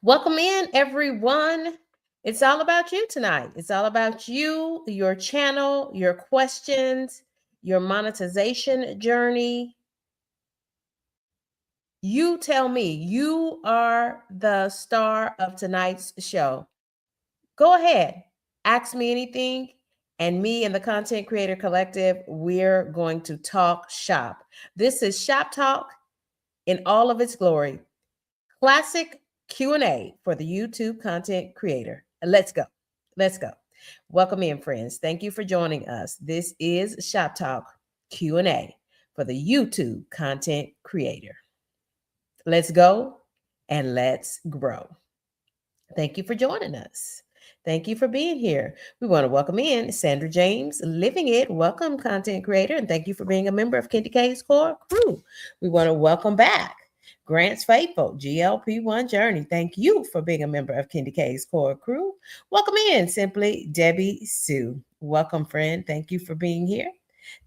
Welcome in, everyone. It's all about you tonight. It's all about you, your channel, your questions, your monetization journey. You tell me, you are the star of tonight's show. Go ahead, ask me anything, and me and the Content Creator Collective, we're going to talk shop. This is Shop Talk in all of its glory. Classic Q&A for the YouTube content creator. Let's go. Let's go. Welcome in, friends. Thank you for joining us. This is Shop Talk Q&A for the YouTube content creator. Let's go and let's grow. Thank you for joining us. Thank you for being here. We want to welcome in Sandra James, Living It. Welcome, content creator, and thank you for being a member of KendyK's core crew. We want to welcome back Grant's Faithful, GLP1 Journey. Thank you for being a member of KendyK's core crew. Welcome in, Simply Debbie Sue. Welcome, friend. Thank you for being here.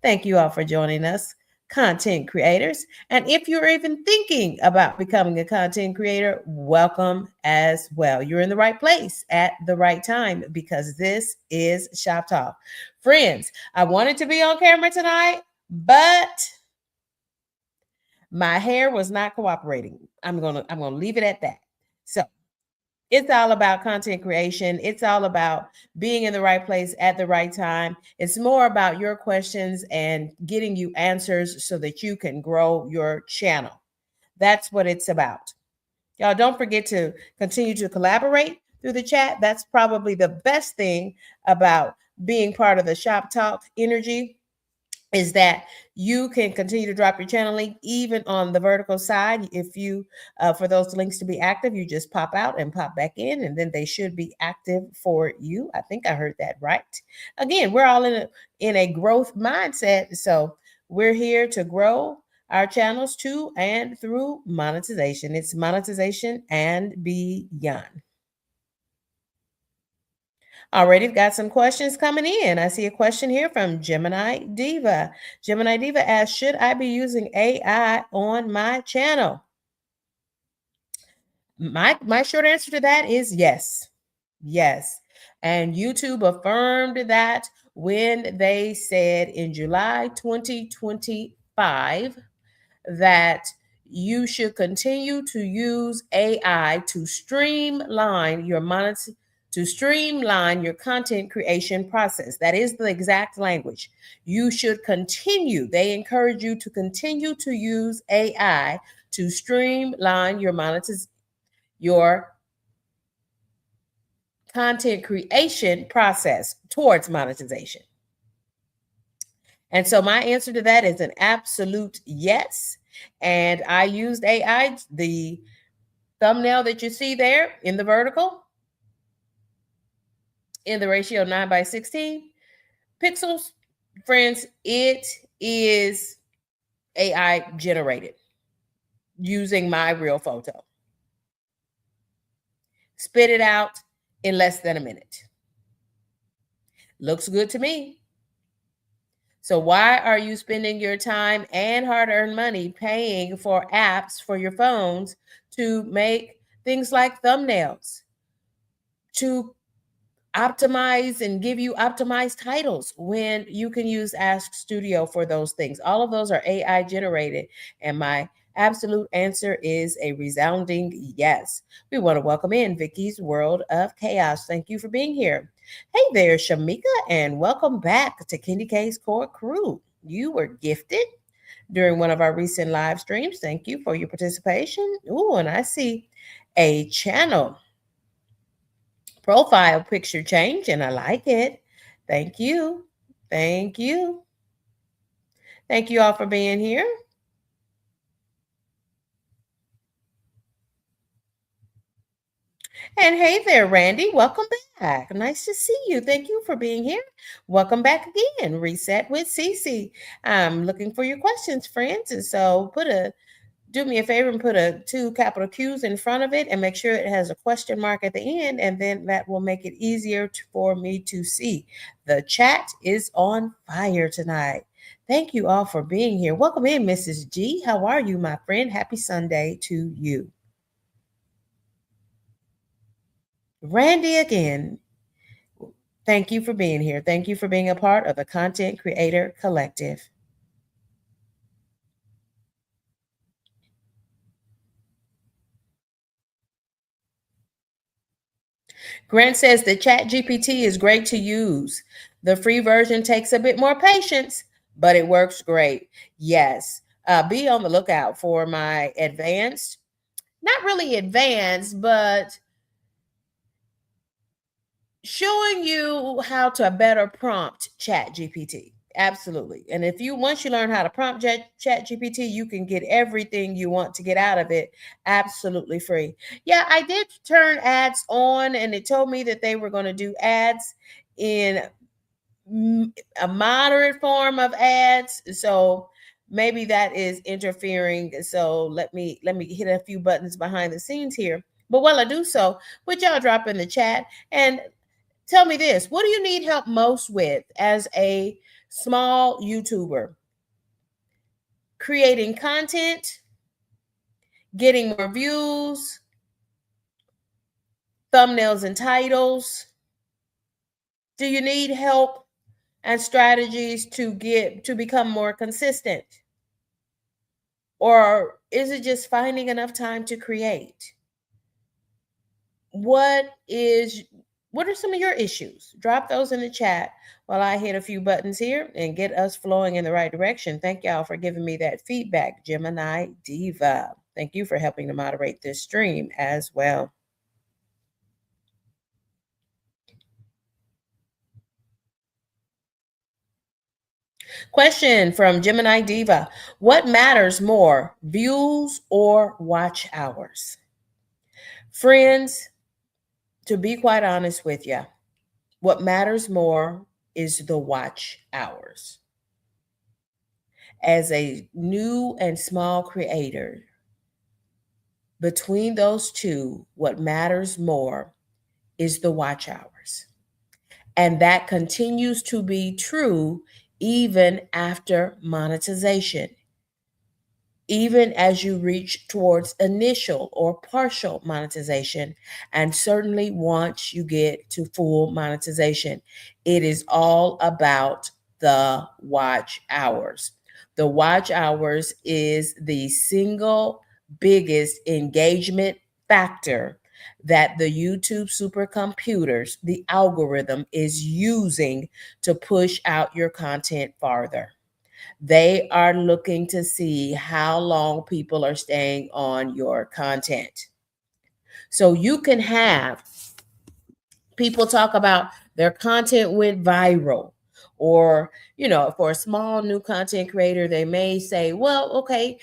Thank you all for joining us, content creators. And if you're even thinking about becoming a content creator, welcome as well. You're in the right place at the right time because this is Shop Talk. Friends, I wanted to be on camera tonight, but my hair was not cooperating. I'm gonna leave it at that. So it's all about content creation. It's all about being in the right place at the right time. It's more about your questions and getting you answers so that you can grow your channel. That's what it's about. Y'all don't forget to continue to collaborate through the chat. That's probably the best thing about being part of the Shop Talk energy, is that you can continue to drop your channel link even on the vertical side. If you, for those links to be active, you just pop out and pop back in, and then they should be active for you. I think I heard that right. Again, we're all in a growth mindset, so we're here to grow our channels to and through monetization. It's monetization and beyond. Already got some questions coming in. I see a question here from Gemini Diva. Gemini Diva asks, should I be using AI on my channel? My short answer to that is yes. Yes. And YouTube affirmed that when they said in July 2025 that you should continue to use AI to streamline your content creation process. That is the exact language. You should continue. They encourage you to continue to use AI to streamline your content creation process towards monetization. And so my answer to that is an absolute yes. And I used AI. The thumbnail that you see there in the vertical, in the ratio 9:16 pixels, friends, it is AI generated using my real photo. Spit it out in less than a minute. Looks good to me. So why are you spending your time and hard-earned money paying for apps for your phones to make things like thumbnails, to optimize and give you optimized titles, when you can use Ask Studio for those things? All of those are AI generated, and my absolute answer is a resounding yes. We want to welcome in Vicky's World of Chaos. Thank you for being here. Hey there, Shamika, and welcome back to KendyK's core crew. You were gifted during one of our recent live streams. Thank you for your participation. Ooh, and I see a channel profile picture change, and I like it. Thank you. Thank you. Thank you all for being here. And hey there, Randy. Welcome back. Nice to see you. Thank you for being here. Welcome back again. Reset with Cece. I'm looking for your questions, friends. And so do me a favor and put two capital Q's in front of it and make sure it has a question mark at the end, and then that will make it easier for me to see. The chat is on fire tonight. Thank you all for being here. Welcome in, Mrs. G. How are you, my friend? Happy Sunday to you. Randy again. Thank you for being here. Thank you for being a part of the Content Creator Collective. Grant says the Chat GPT is great to use. The free version takes a bit more patience, but it works great. Yes. Be on the lookout for my advanced, not really advanced, but showing you how to better prompt Chat GPT. Absolutely. And if you once you learn how to prompt Chat GPT, you can get everything you want to get out of it absolutely free. Yeah, I did turn ads on and it told me that they were going to do ads in a moderate form of ads. So maybe that is interfering. So let me hit a few buttons behind the scenes here. But while I do so, would y'all drop in the chat and tell me this, what do you need help most with as a small YouTuber? Creating content, getting more views, thumbnails and titles? Do you need help and strategies to become more consistent? Or is it just finding enough time to create? What is what are some of your issues? Drop those in the chat while I hit a few buttons here and get us flowing in the right direction. Thank y'all for giving me that feedback, Gemini Diva. Thank you for helping to moderate this stream as well. Question from Gemini Diva. What matters more, views or watch hours? Friends, to be quite honest with you, what matters more is the watch hours. As a new and small creator, between those two, what matters more is the watch hours. And that continues to be true even after monetization. Even as you reach towards initial or partial monetization, and certainly once you get to full monetization, it is all about the watch hours. The watch hours is the single biggest engagement factor that the YouTube supercomputers, the algorithm, is using to push out your content farther. They are looking to see how long people are staying on your content. So you can have people talk about their content went viral, or, for a small new content creator, they may say, well, okay,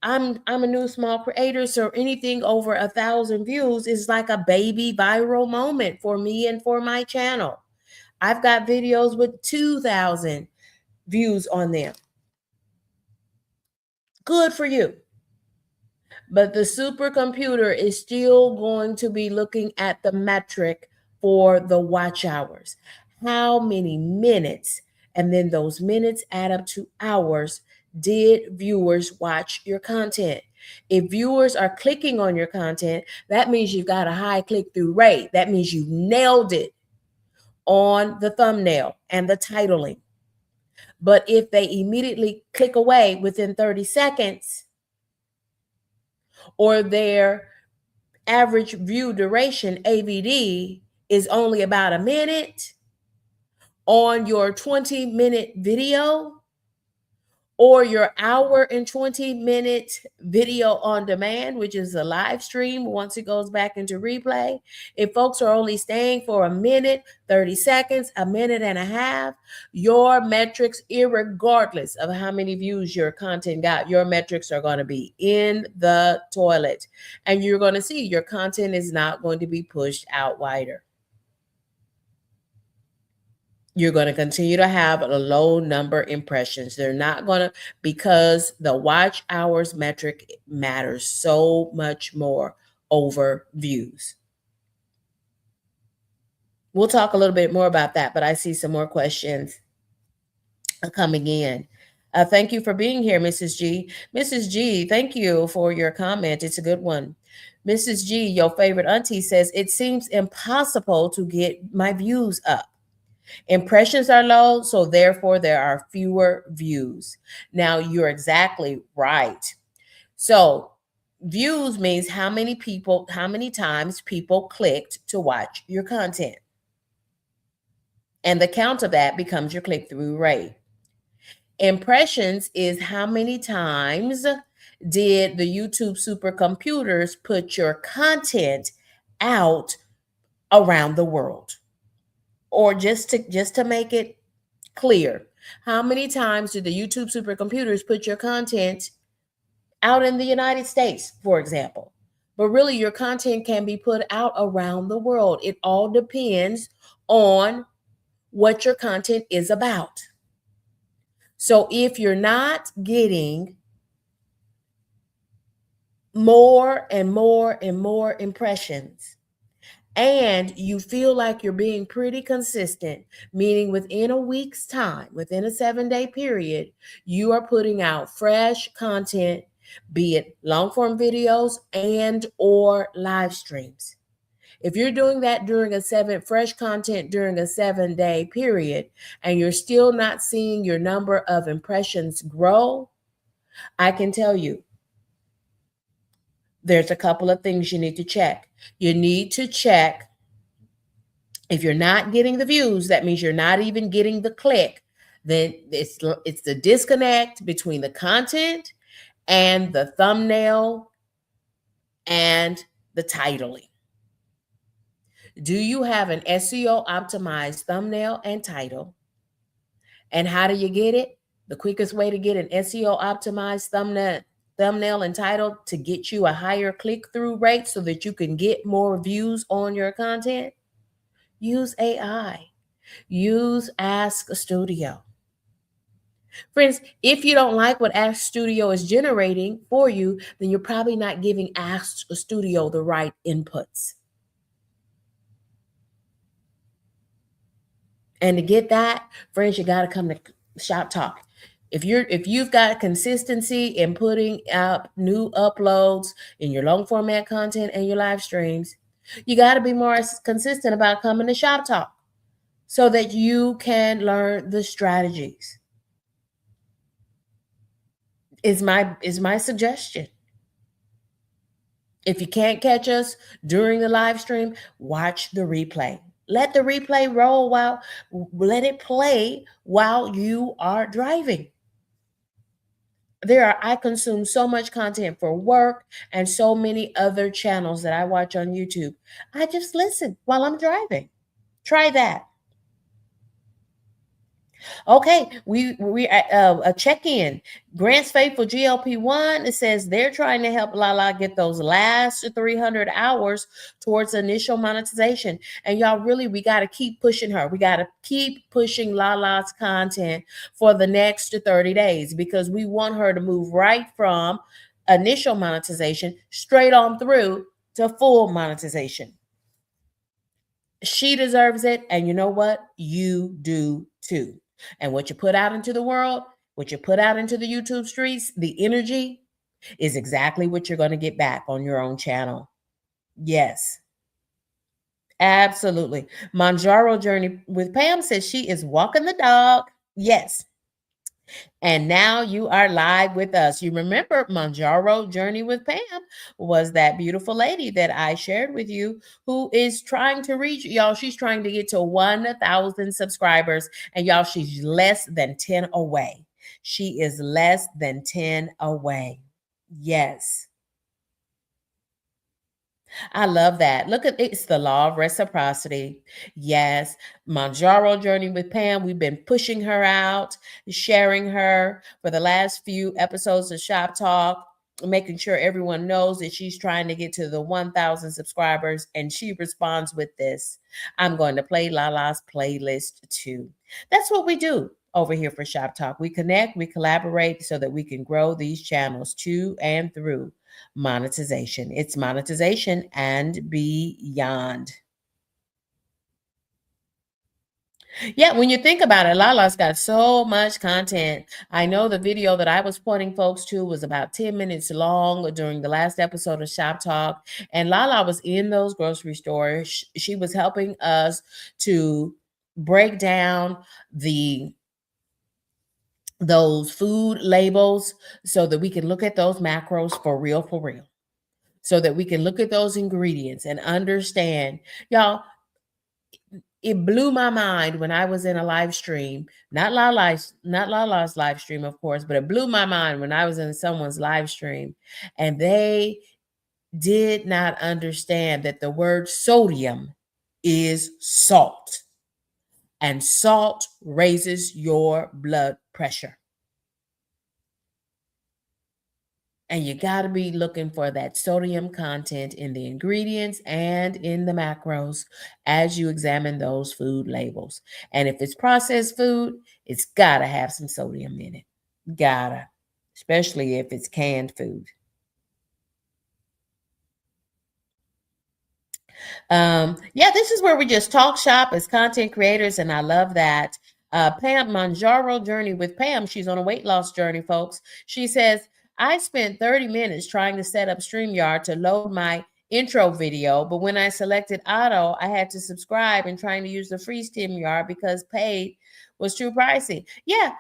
I'm a new small creator, so anything over 1,000 views is like a baby viral moment for me and for my channel. I've got videos with 2,000 views on them. Good for you. But the supercomputer is still going to be looking at the metric for the watch hours. How many minutes, and then those minutes add up to hours, did viewers watch your content? If viewers are clicking on your content, that means you've got a high click-through rate. That means you nailed it on the thumbnail and the titling. But if they immediately click away within 30 seconds, or their average view duration, AVD, is only about a minute on your 20-minute video, or your hour and 20-minute video on demand, which is a live stream once it goes back into replay. If folks are only staying for a minute, 30 seconds, a minute and a half, your metrics, irregardless of how many views your content got, your metrics are going to be in the toilet. And you're going to see your content is not going to be pushed out wider. You're going to continue to have a low number impressions. They're not going to, because the watch hours metric matters so much more over views. We'll talk a little bit more about that, but I see some more questions coming in. Thank you for being here, Mrs. G. Mrs. G, thank you for your comment. It's a good one. Mrs. G, your favorite auntie, says, it seems impossible to get my views up. Impressions are low, so therefore there are fewer views. Now, you're exactly right. So, views means how many times people clicked to watch your content. And the count of that becomes your click through rate. Impressions is how many times did the YouTube supercomputers put your content out around the world? Or just to make it clear, how many times did the YouTube supercomputers put your content out in the United States, for example? But really, your content can be put out around the world. It all depends on what your content is about. So if you're not getting more and more and more impressions, and you feel like you're being pretty consistent, meaning within a week's time, within a 7-day period, you are putting out fresh content, be it long form videos and or live streams. If you're doing that fresh content during a 7-day period, and you're still not seeing your number of impressions grow, I can tell you, there's a couple of things you need to check. You need to check if you're not getting the views, that means you're not even getting the click. Then it's the disconnect between the content and the thumbnail and the titling. Do you have an SEO optimized thumbnail and title? And how do you get it? The quickest way to get an SEO optimized thumbnail and title to get you a higher click-through rate so that you can get more views on your content? Use AI. Use Ask Studio. Friends, if you don't like what Ask Studio is generating for you, then you're probably not giving Ask Studio the right inputs. And to get that, friends, you got to come to ShopTalk. If you've got consistency in putting out new uploads in your long format content and your live streams, you got to be more consistent about coming to ShopTalk so that you can learn the strategies. Is my suggestion. If you can't catch us during the live stream, watch the replay. Let the replay roll let it play while you are driving. I consume so much content for work and so many other channels that I watch on YouTube. I just listen while I'm driving. Try that. Okay, we a check-in. Grant's Faithful GLP-1, it says they're trying to help Lala get those last 300 hours towards initial monetization. And y'all, really, we got to keep pushing her. We got to keep pushing Lala's content for the next 30 days because we want her to move right from initial monetization straight on through to full monetization. She deserves it. And you know what? You do too. And what you put out into the world, what you put out into the YouTube streets, the energy is exactly what you're going to get back on your own channel. Yes, absolutely. Manjaro Journey with Pam says she is walking the dog. Yes. And now you are live with us. You remember Manjaro Journey with Pam was that beautiful lady that I shared with you who is trying to reach, y'all, she's trying to get to 1,000 subscribers. And y'all, she's less than 10 away. She is less than 10 away. Yes. I love that. Look at it's the law of reciprocity. Yes, Manjaro Journey with Pam. We've been pushing her out, sharing her for the last few episodes of Shop Talk, making sure everyone knows that she's trying to get to the 1,000 subscribers. And she responds with this: I'm going to play Lala's playlist too. That's what we do over here for Shop Talk. We connect, we collaborate so that we can grow these channels to and through monetization. It's monetization and beyond. Yeah, when you think about it, Lala's got so much content. I know the video that I was pointing folks to was about 10 minutes long during the last episode of Shop Talk. And Lala was in those grocery stores. She was helping us to break down the those food labels so that we can look at those macros for real, so that we can look at those ingredients and understand. Y'all, it blew my mind when I was in a live stream, not Lala's live stream, of course, but it blew my mind when I was in someone's live stream and they did not understand that the word sodium is salt, and salt raises your blood pressure. And you got to be looking for that sodium content in the ingredients and in the macros as you examine those food labels. And if it's processed food, it's got to have some sodium in it. Gotta, especially if it's canned food. Yeah, this is where we just talk shop as content creators, and I love that. Pam Manjaro Journey with Pam. She's on a weight loss journey, folks. She says, I spent 30 minutes trying to set up StreamYard to load my intro video, but when I selected auto, I had to subscribe and trying to use the free StreamYard because paid was too pricey. Yeah,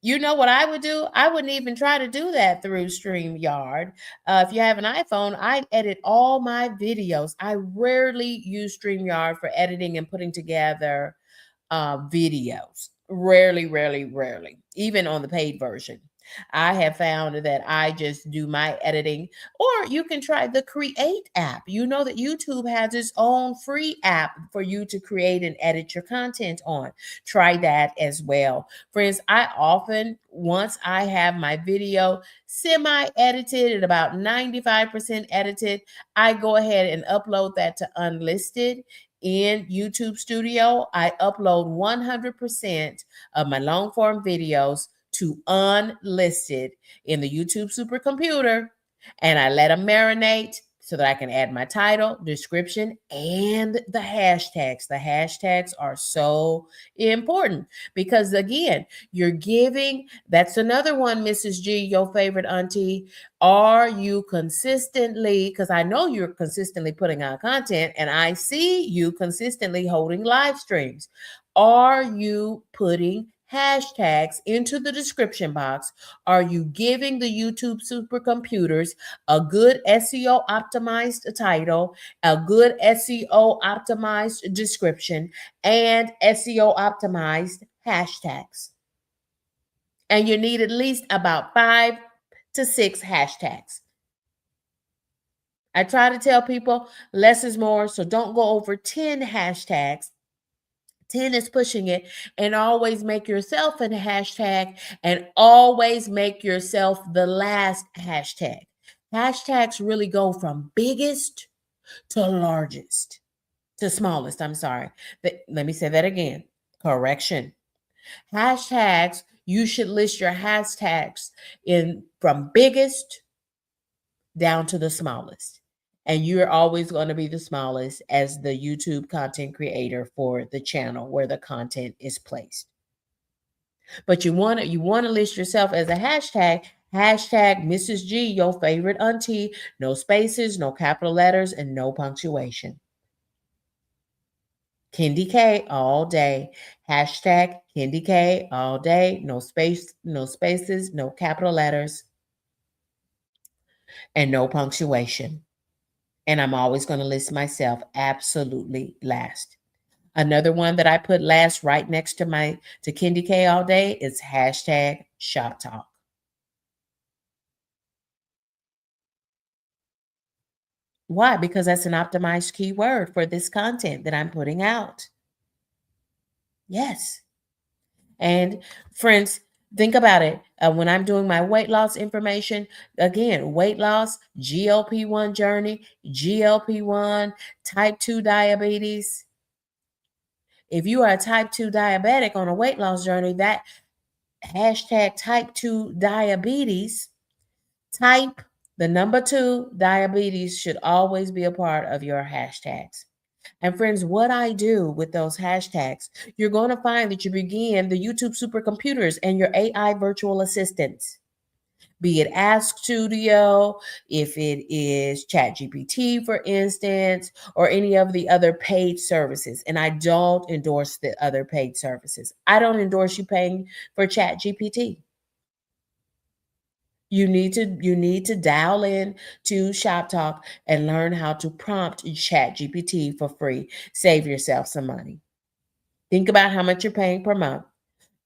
you know what I would do? I wouldn't even try to do that through StreamYard. If you have an iPhone, I edit all my videos. I rarely use StreamYard for editing and putting together videos. Rarely, even on the paid version. I have found that I just do my editing, or you can try the Create app. You know that YouTube has its own free app for you to create and edit your content on. Try that as well. Friends, I often, once I have my video semi edited and about 95% edited, I go ahead and upload that to Unlisted in YouTube Studio. I upload 100% of my long form videos to Unlisted in the YouTube supercomputer, and I let them marinate so that I can add my title, description, and the hashtags. The hashtags are so important because, again, you're giving, that's another one, Mrs. G, your favorite auntie. Are you consistently, because I know you're consistently putting out content and I see you consistently holding live streams. Are you putting hashtags into the description box? Are you giving the YouTube supercomputers a good SEO optimized title, a good SEO optimized description, and SEO optimized hashtags? And you need at least about 5 to 6 hashtags. I try to tell people less is more, so don't go over 10 hashtags. 10 is pushing it, and always make yourself a hashtag, and always make yourself the last hashtag. Hashtags really go from biggest to largest to smallest. I'm sorry. Let me say that again. Correction. Hashtags, you should list your hashtags in from biggest down to the smallest. And you're always going to be the smallest as the YouTube content creator for the channel where the content is placed. But you want to list yourself as a hashtag, hashtag Mrs. G, your favorite auntie, no spaces, no capital letters, and no punctuation. KendyK all day. Hashtag KendyK all day. No space, no spaces, no capital letters, and no punctuation. And I'm always going to list myself absolutely last. Another one that I put last right next to KendyK all day is hashtag ShopTalk. Why? Because that's an optimized keyword for this content that I'm putting out. Yes. And friends, think about it. When I'm doing my weight loss information, again, weight loss, GLP-1 journey, GLP-1, type 2 diabetes. If you are a type 2 diabetic on a weight loss journey, that hashtag type 2 diabetes, type the number 2 diabetes should always be a part of your hashtags. And friends, what I do with those hashtags, you're going to find that you begin the YouTube supercomputers and your AI virtual assistants, be it Ask Studio, if it is ChatGPT, for instance, or any of the other paid services. And I don't endorse the other paid services. I don't endorse you paying for ChatGPT. You need to dial in to ShopTalk and learn how to prompt ChatGPT for free. Save yourself some money. Think about how much you're paying per month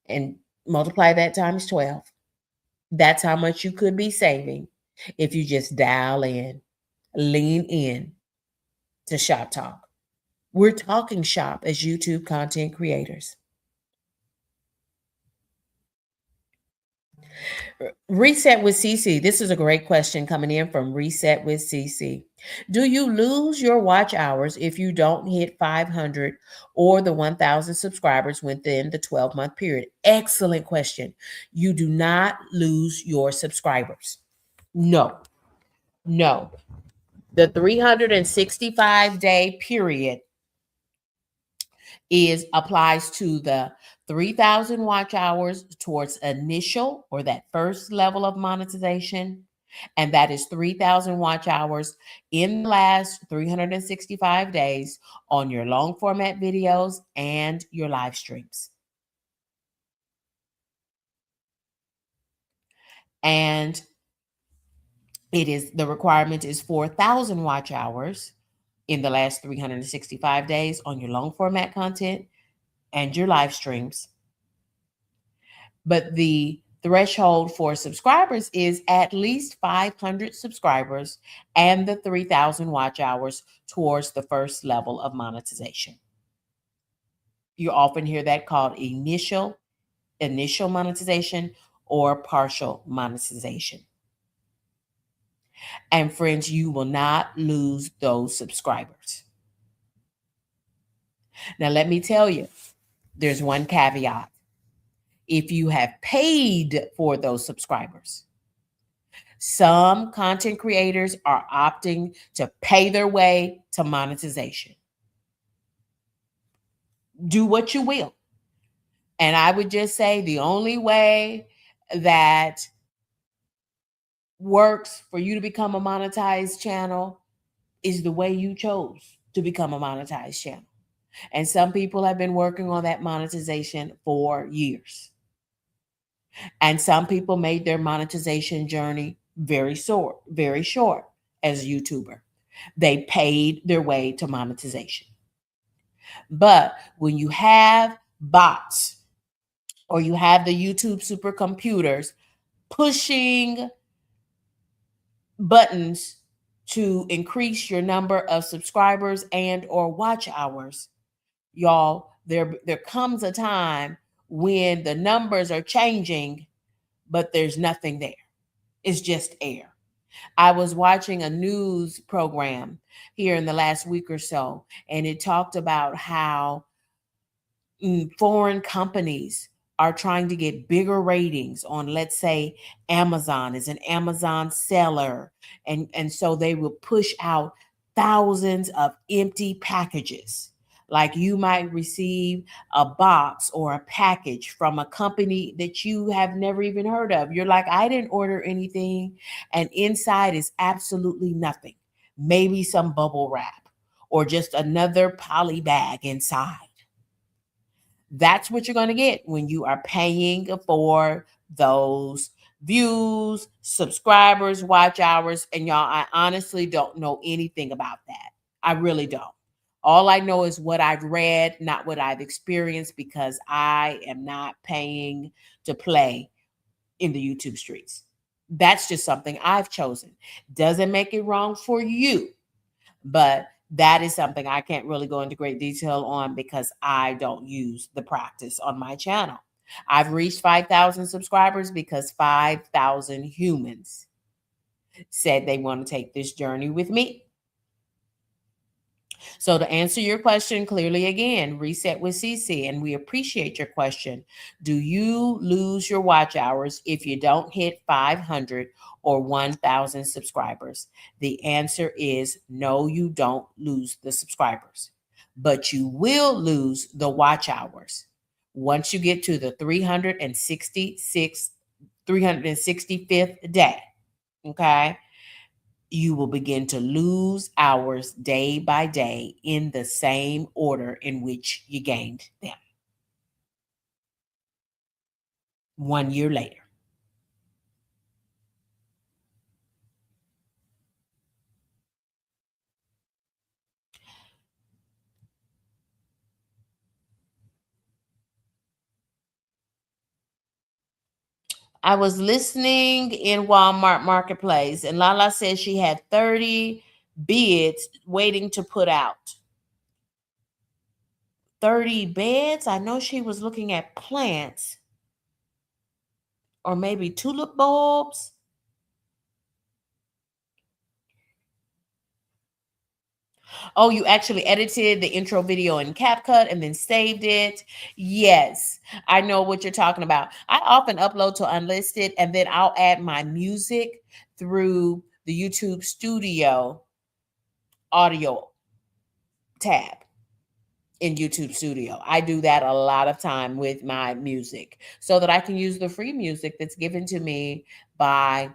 and multiply that times 12. That's how much you could be saving if you just dial in, lean in to ShopTalk. We're talking shop as YouTube content creators. Reset with CC. This is a great question coming in from Reset with CC. Do you lose your watch hours if you don't hit 500 or the 1,000 subscribers within the 12-month period? Excellent question. You do not lose your subscribers. No, no. The 365-day period applies to the 3,000 watch hours towards initial or that first level of monetization. And that is 3,000 watch hours in the last 365 days on your long format videos and your live streams. And the requirement is 4,000 watch hours in the last 365 days on your long format content and your live streams. But the threshold for subscribers is at least 500 subscribers and the 3,000 watch hours towards the first level of monetization. You often hear that called initial monetization or partial monetization. And friends, you will not lose those subscribers. Now, let me tell you, there's one caveat. If you have paid for those subscribers, some content creators are opting to pay their way to monetization. Do what you will. And I would just say the only way that works for you to become a monetized channel is the way you chose to become a monetized channel. And some people have been working on that monetization for years. And some people made their monetization journey very short as a YouTuber. They paid their way to monetization. But when you have bots or you have the YouTube supercomputers pushing buttons to increase your number of subscribers and or watch hours, y'all, there comes a time when the numbers are changing, but there's nothing there. It's just air. I was watching a news program here in the last week or so, and it talked about how foreign companies are trying to get bigger ratings on, let's say, Amazon is an Amazon seller. And so they will push out thousands of empty packages. Like you might receive a box or a package from a company that you have never even heard of. You're like, I didn't order anything. And inside is absolutely nothing. Maybe some bubble wrap or just another poly bag inside. That's what you're going to get when you are paying for those views, subscribers, watch hours. And y'all, I honestly don't know anything about that. I really don't. All I know is what I've read, not what I've experienced, because I am not paying to play in the YouTube streets. That's just something I've chosen. Doesn't make it wrong for you, but that is something I can't really go into great detail on because I don't use the practice on my channel. I've reached 5,000 subscribers because 5,000 humans said they want to take this journey with me. So to answer your question clearly again, Reset with CC, and we appreciate your question. Do you lose your watch hours if you don't hit 500 or 1,000 subscribers? The answer is no, you don't lose the subscribers. but you will lose the watch hours. Once you get to the 365th day, okay, you will begin to lose hours day by day in the same order in which you gained them 1 year later. I was listening in Walmart Marketplace, and Lala said she had 30 bids waiting to put out. 30 beds? I know she was looking at plants or maybe tulip bulbs. Oh, you actually edited the intro video in CapCut and then saved it? Yes, I know what you're talking about. I often upload to Unlisted and then I'll add my music through the YouTube Studio audio tab in YouTube Studio. I do that a lot of time with my music so that I can use the free music that's given to me by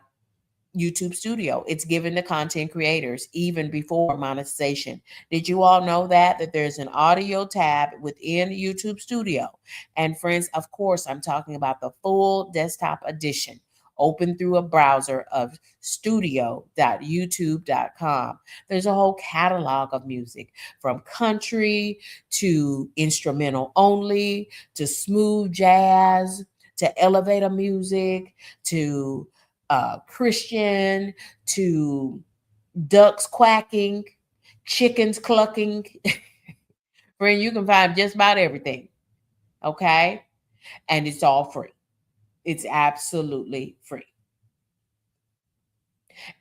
YouTube Studio. It's given to content creators even before monetization. Did you all know that there's an audio tab within YouTube Studio? And friends, of course, I'm talking about the full desktop edition. Open through a browser of studio.youtube.com. There's a whole catalog of music from country to instrumental only to smooth jazz to elevator music to Christian to ducks quacking, chickens clucking. Friend, you can find just about everything. Okay. And it's all free. It's absolutely free.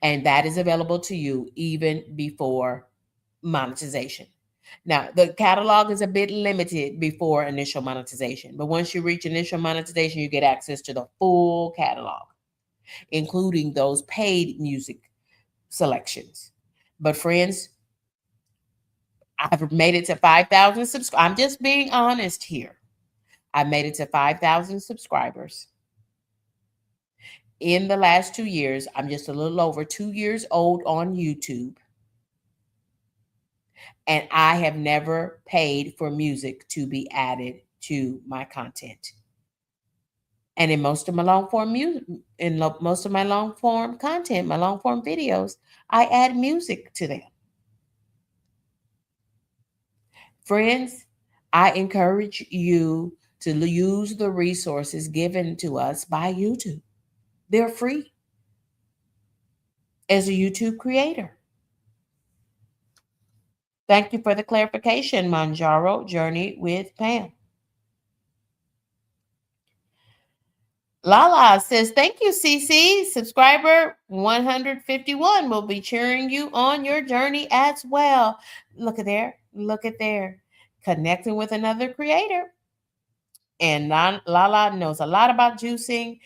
And that is available to you even before monetization. Now, the catalog is a bit limited before initial monetization, but once you reach initial monetization, you get access to the full catalog, including those paid music selections. But friends, I've made it to 5,000 subscribers. I'm just being honest here. I made it to 5,000 subscribers in the last 2 years. I'm just a little over 2 years old on YouTube. And I have never paid for music to be added to my content. And in most of my long form music, most of my long form content, my long form videos, I add music to them. Friends, I encourage you to use the resources given to us by YouTube. They're free as a YouTube creator. Thank you for the clarification, Manjaro. Journey with Pam. Lala says, thank you, CC. Subscriber 151 will be cheering you on your journey as well. Look at there. Look at there. Connecting with another creator. And Lala knows a lot about juicing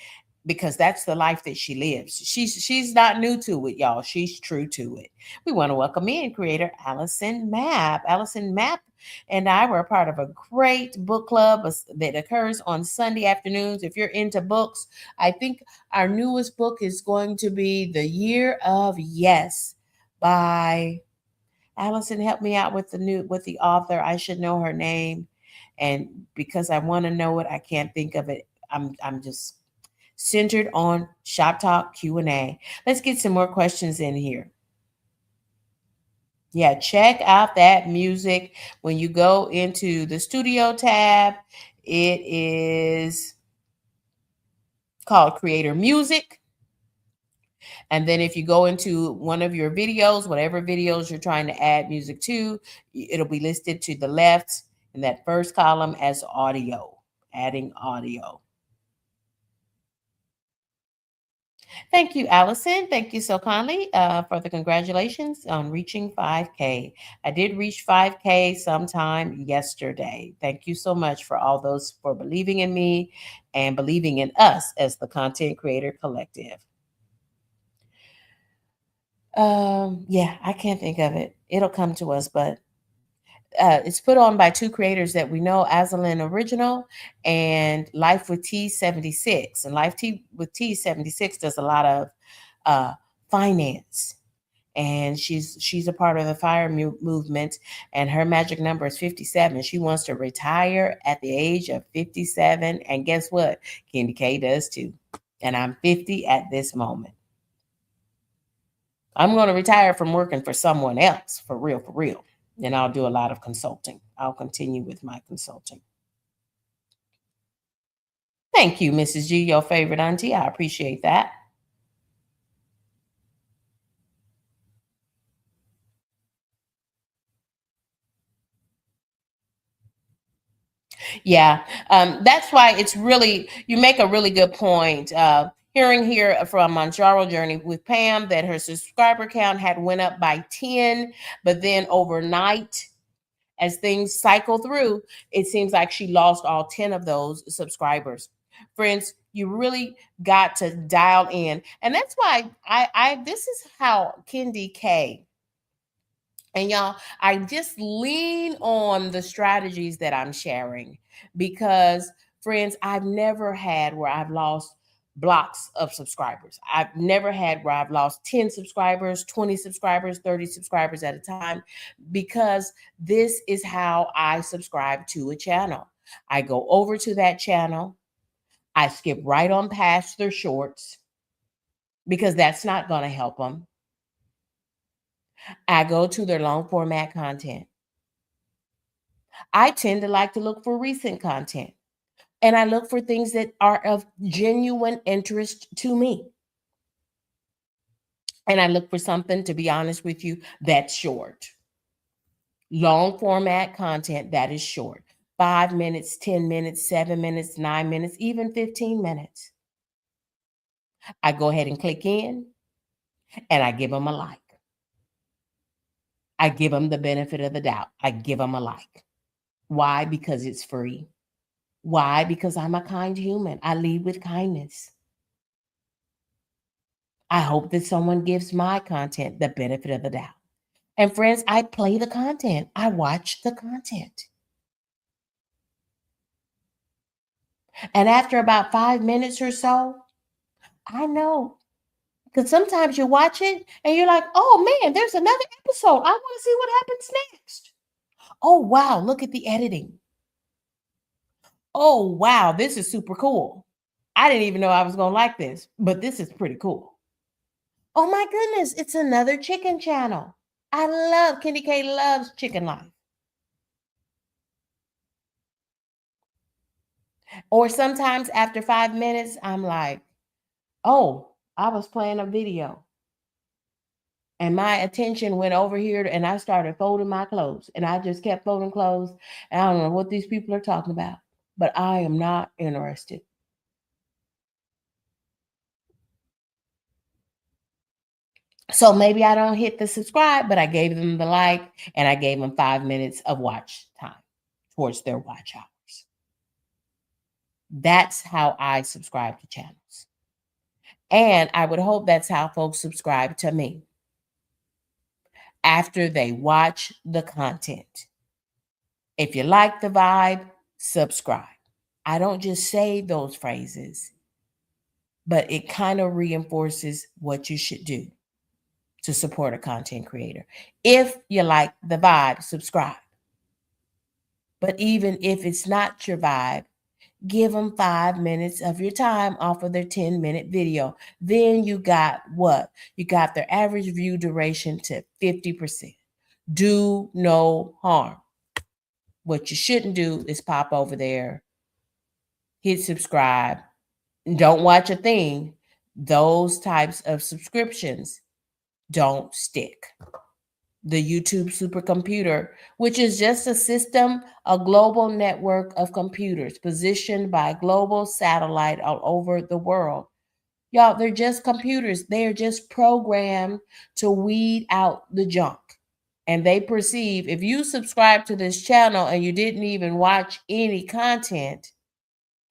because that's the life that she lives. She's not new to it, y'all. She's true to it. We want to welcome in creator Allison Mapp. Allison Mapp and I were a part of a great book club that occurs on Sunday afternoons. If you're into books, I think our newest book is going to be The Year of Yes by Allison. Help me out with the author. I should know her name. And because I want to know it, I can't think of it. I'm just centered on Shop Talk Q&A. Let's get some more questions in here. Yeah, check out that music. When you go into the studio tab, it is called Creator Music. And then if you go into one of your videos, whatever videos you're trying to add music to, it'll be listed to the left in that first column as audio, adding audio. Thank you, Allison. Thank you so kindly for the congratulations on reaching 5K. I did reach 5K sometime yesterday. Thank you so much for all those for believing in me and believing in us as the Content Creator Collective. Yeah, I can't think of it. It'll come to us, but It's put on by two creators that we know, Azalin Original and Life with T76. And Life T with T76 does a lot of uh, finance, and she's a part of the fire movement, and her magic number is 57. She wants to retire at the age of 57, and guess what? KendyK does too. And I'm 50 at this moment. I'm going to retire from working for someone else, for real. And I'll do a lot of consulting. I'll continue with my consulting. Thank you, Mrs. G, your favorite auntie. I appreciate that. Yeah, that's why it's really, you make a really good point. Hearing here from Manjaro Journey with Pam that her subscriber count had went up by 10, but then overnight, as things cycle through, it seems like she lost all 10 of those subscribers. Friends, you really got to dial in. And that's why I this is how KendyK, and y'all, I just lean on the strategies that I'm sharing because, friends, I've never had where I've lost blocks of subscribers. I've never had where I've lost 10 subscribers, 20 subscribers, 30 subscribers at a time, because this is how I subscribe to a channel. I go over to that channel, I skip right on past their shorts because that's not going to help them. I go to their long format content. I tend to like to look for recent content, and I look for things that are of genuine interest to me. And I look for something, to be honest with you, that's short. Long format content that is short. 5 minutes, 10 minutes, 7 minutes, 9 minutes, even 15 minutes. I go ahead and click in and I give them a like. I give them the benefit of the doubt. I give them a like. Why? Because it's free. Why? Because I'm a kind human. I lead with kindness. I hope that someone gives my content the benefit of the doubt. And friends, I play the content. I watch the content. And after about 5 minutes or so, I know. Because sometimes you watch it and you're like, oh man, there's another episode. I want to see what happens next. Oh wow, look at the editing. Oh wow, this is super cool. I didn't even know I was going to like this, but this is pretty cool. Oh my goodness, it's another chicken channel. I love, KendyK loves chicken life. Or sometimes after 5 minutes, I'm like, oh, I was playing a video and my attention went over here and I started folding my clothes, and I just kept folding clothes. And I don't know what these people are talking about, but I am not interested. So maybe I don't hit the subscribe, but I gave them the like and I gave them 5 minutes of watch time towards their watch hours. That's how I subscribe to channels. And I would hope that's how folks subscribe to me after they watch the content. If you like the vibe, subscribe. I don't just say those phrases, but it kind of reinforces what you should do to support a content creator. If you like the vibe, subscribe. But even if it's not your vibe, give them 5 minutes of your time off of their 10-minute video. Then you got what? You got their average view duration to 50%. Do no harm. What you shouldn't do is pop over there, hit subscribe, don't watch a thing. Those types of subscriptions don't stick. The YouTube supercomputer, which is just a system, a global network of computers positioned by global satellite all over the world. Y'all, they're just computers. They're just programmed to weed out the junk. And they perceive, if you subscribe to this channel and you didn't even watch any content,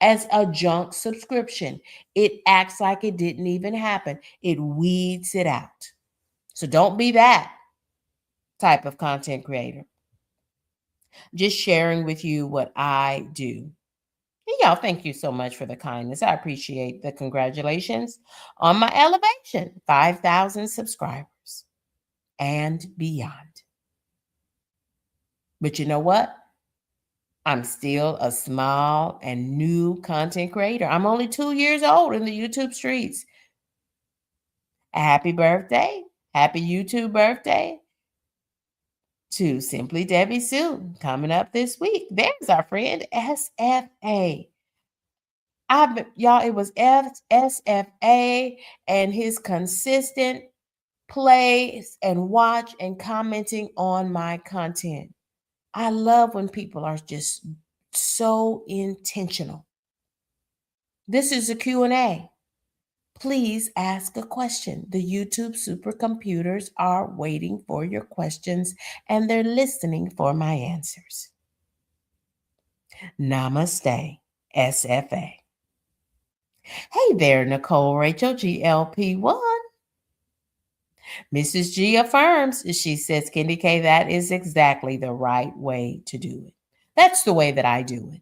as a junk subscription. It acts like it didn't even happen. It weeds it out. So don't be that type of content creator. just sharing with you what I do. And y'all, thank you so much for the kindness. I appreciate the congratulations on my elevation, 5,000 subscribers and beyond. But you know what? I'm still a small and new content creator. I'm only 2 years old in the YouTube streets. A happy birthday. Happy YouTube birthday to Simply Debbie Sue coming up this week. There's our friend SFA. Y'all, it was SFA and his consistent plays and watch and commenting on my content. I love when people are just so intentional. This is a Q&A. Please ask a question. The YouTube supercomputers are waiting for your questions and they're listening for my answers. Namaste, SFA. Hey there, Nicole Rachel, GLP1. Mrs. G affirms, she says, KendyK, that is exactly the right way to do it. That's the way that I do it.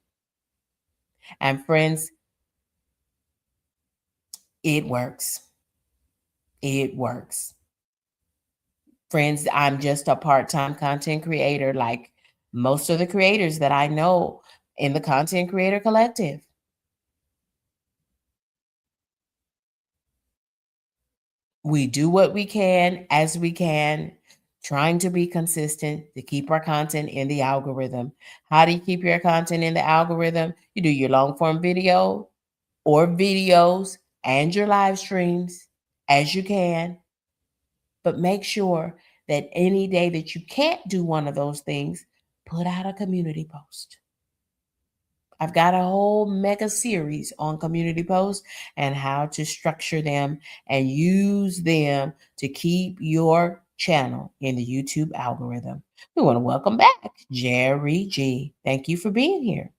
And friends, it works. It works. Friends, I'm just a part-time content creator like most of the creators that I know in the Content Creator Collective. We do what we can as we can, trying to be consistent to keep our content in the algorithm. How do you keep your content in the algorithm? You do your long form video or videos and your live streams as you can. But make sure that any day that you can't do one of those things, put out a community post. I've got a whole mega series on community posts and how to structure them and use them to keep your channel in the YouTube algorithm. We want to welcome back Jerry G. Thank you for being here.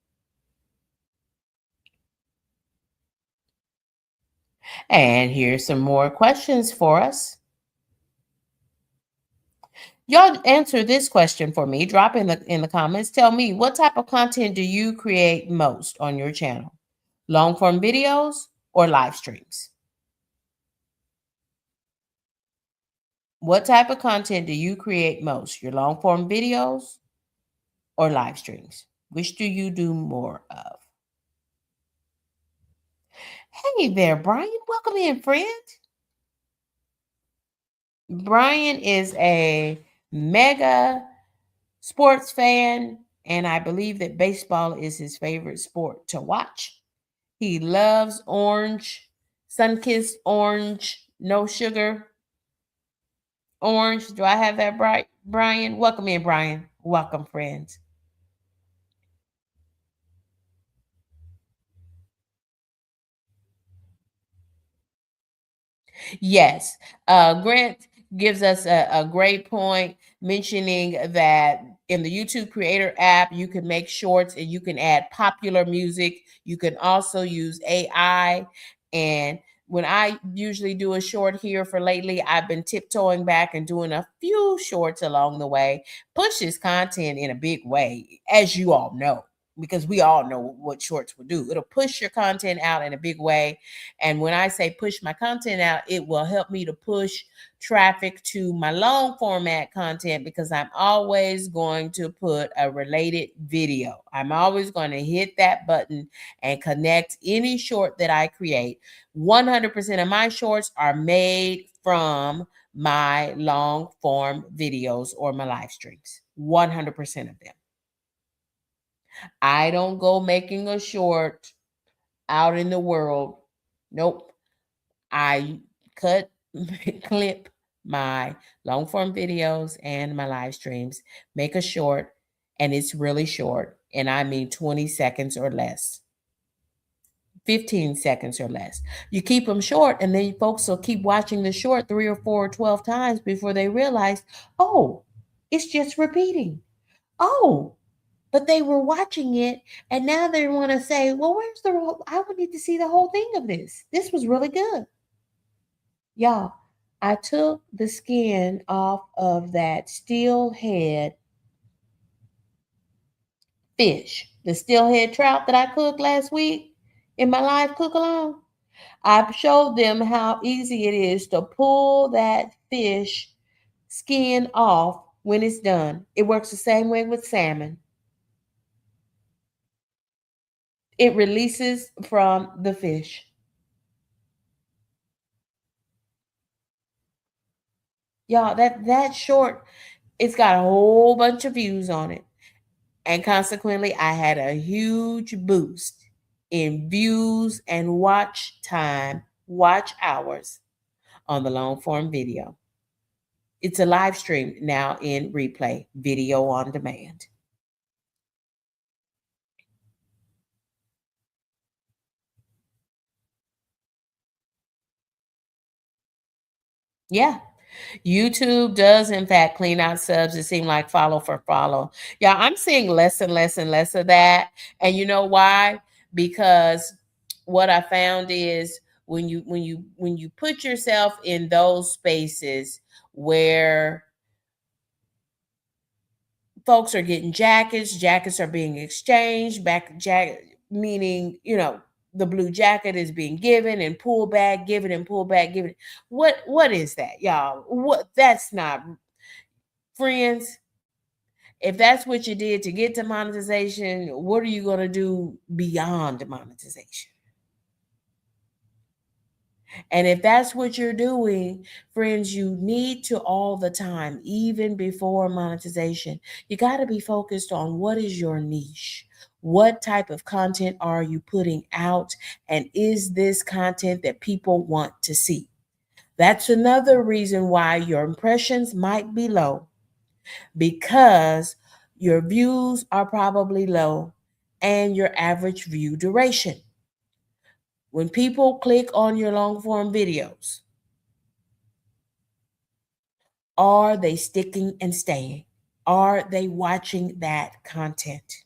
And here's some more questions for us. Y'all answer this question for me. Drop in the comments. Tell me, what type of content do you create most on your channel? Long form videos or live streams? What type of content do you create most? Your long form videos or live streams? Which do you do more of? Hey there, Brian. Welcome in, friend. Brian is a mega sports fan, and I believe that baseball is his favorite sport to watch. He loves orange, sun-kissed orange, no sugar orange. Do I have that right, Brian? Welcome in, Brian. Welcome, friends. Yes. Grant gives us a great point mentioning that in the YouTube Creator app, you can make shorts and you can add popular music. You can also use AI. And when I usually do a short here for lately, I've been tiptoeing back and doing a few shorts along the way. Pushes content in a big way, as you all know, because we all know what shorts will do. It'll push your content out in a big way. And when I say push my content out, it will help me to push traffic to my long format content because I'm always going to put a related video. I'm always going to hit that button and connect any short that I create. 100% of my shorts are made from my long form videos or my live streams. 100% of them. I don't go making a short out in the world. Nope. I cut, clip my long form videos and my live streams, make a short, and it's really short. And I mean 20 seconds or less, 15 seconds or less. You keep them short, and then folks will keep watching the short 3 or 4 or 12 times before they realize, oh, it's just repeating. Oh, but they were watching it, and now they want to say, well, where's the whole, I would need to see the whole thing of this. This was really good. Y'all, I took the skin off of that steel head fish, the steelhead trout that I cooked last week in my live cook along, I showed them how easy it is to pull that fish skin off when it's done. It works the same way with salmon. It releases from the fish. Y'all, that short, it's got a whole bunch of views on it. And consequently, I had a huge boost in views and watch time, watch hours on the long form video. It's a live stream now in replay, video on demand. Yeah. YouTube does, in fact, clean out subs. It seemed like follow for follow. Yeah, I'm seeing less and less and less of that. And you know why? Because what I found is when you put yourself in those spaces where folks are getting jackets are being exchanged, back jacket meaning, the blue jacket is being given and pulled back, given and pulled back, given. What is that, y'all? What That's not, friends. If that's what you did to get to monetization, what are you going to do beyond monetization? And if that's what you're doing, friends, you need to all the time, even before monetization, you got to be focused on what is your niche. What type of content are you putting out? And is this content that people want to see? That's another reason why your impressions might be low, because your views are probably low and your average view duration. When people click on your long form videos, are they sticking and staying? Are they watching that content?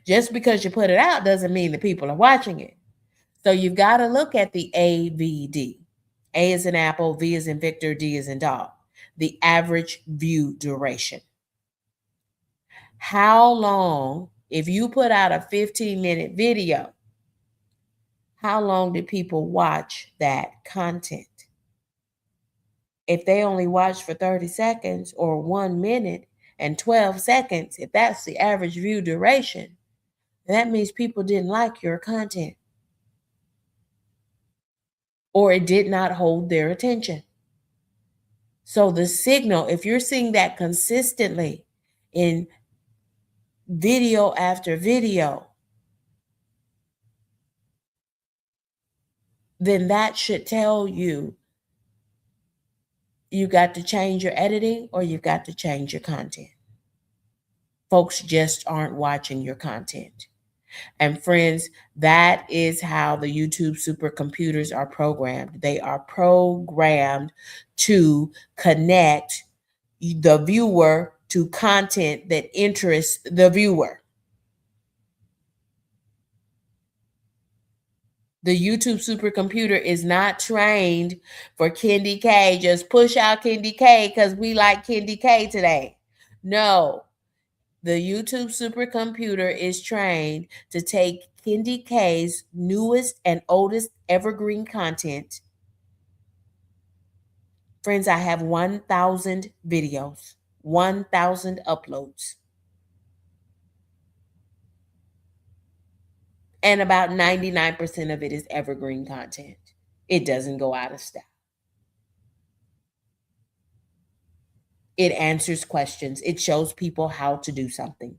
Just because you put it out doesn't mean that people are watching it. So you've got to look at the AVD. A is in apple, V is in Victor, D is in dog. The average view duration. How long, if you put out a 15-minute video, how long do people watch that content? If they only watch for 30 seconds or 1 minute and 12 seconds, if that's the average view duration, that means people didn't like your content or it did not hold their attention. So the signal, if you're seeing that consistently in video after video, then that should tell you you got to change your editing or you've got to change your content. Folks just aren't watching your content. And friends, that is how the YouTube supercomputers are programmed. They are programmed to connect the viewer to content that interests the viewer. The YouTube supercomputer is not trained for KendyK. Just push out KendyK because we like KendyK today. No, the YouTube supercomputer is trained to take KendyK's newest and oldest evergreen content. Friends, I have 1,000 videos, 1,000 uploads. And about 99% of it is evergreen content. It doesn't go out of style. It answers questions. It shows people how to do something.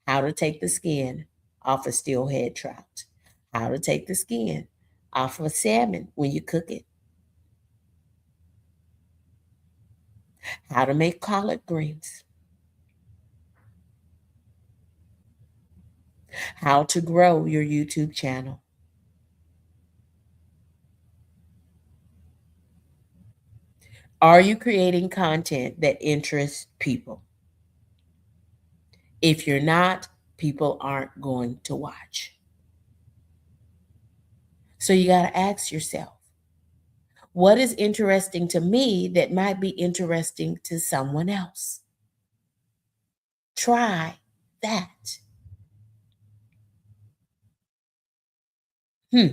How to take the skin off a steelhead trout. How to take the skin off of a salmon when you cook it. How to make collard greens. How to grow your YouTube channel. Are you creating content that interests people? If you're not, people aren't going to watch. So you got to ask yourself, what is interesting to me that might be interesting to someone else? Try that. Hmm.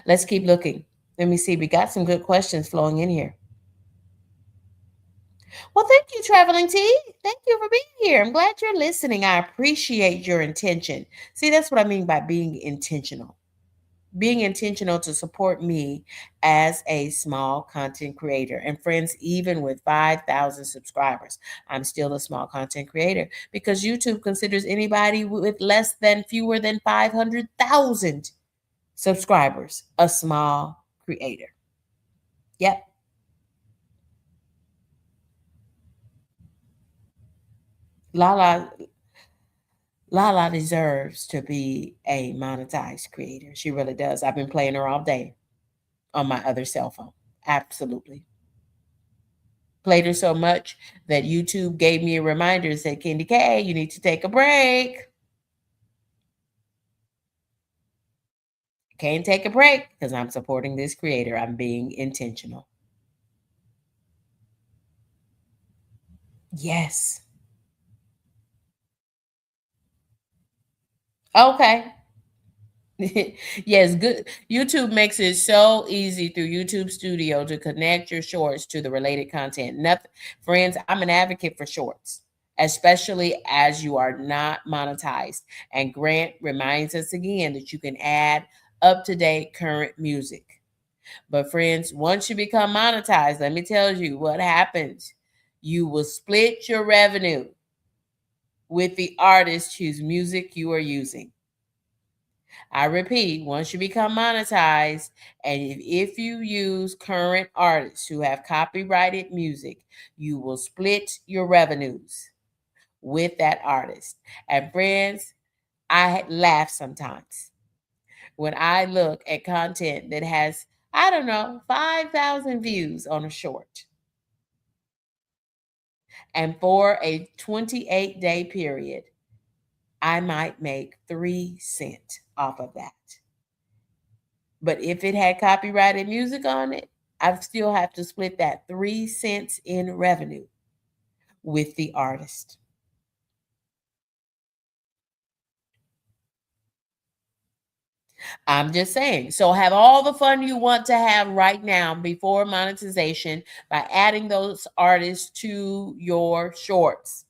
Let's keep looking. Let me see. We got some good questions flowing in here. Well, thank you, Traveling T. Thank you for being here. I'm glad you're listening. I appreciate your intention. See, that's what I mean by being intentional. Being intentional to support me as a small content creator. And friends, even with 5,000 subscribers, I'm still a small content creator because YouTube considers anybody with less than fewer than 500,000 subscribers a small creator. Yep. Lala Lala deserves to be a monetized creator. She really does. I've been playing her all day on my other cell phone. Absolutely. Played her so much that YouTube gave me a reminder and said, KendyK, you need to take a break. Can't take a break because I'm supporting this creator. I'm being intentional. Yes. Okay. Yes, good. YouTube makes it so easy through YouTube Studio to connect your shorts to the related content. Nothing, friends, I'm an advocate for shorts, especially as you are not monetized. And Grant reminds us again that you can add up-to-date current music. But friends, once you become monetized, let me tell you what happens. You will split your revenue with the artist whose music you are using. I repeat, once you become monetized, and if you use current artists who have copyrighted music, you will split your revenues with that artist. And friends, I laugh sometimes when I look at content that has, I don't know, 5,000 views on a short. And for a 28-day period, I might make 3 cents off of that. But if it had copyrighted music on it, I still have to split that 3 cents in revenue with the artist. I'm just saying. So have all the fun you want to have right now before monetization by adding those artists to your shorts.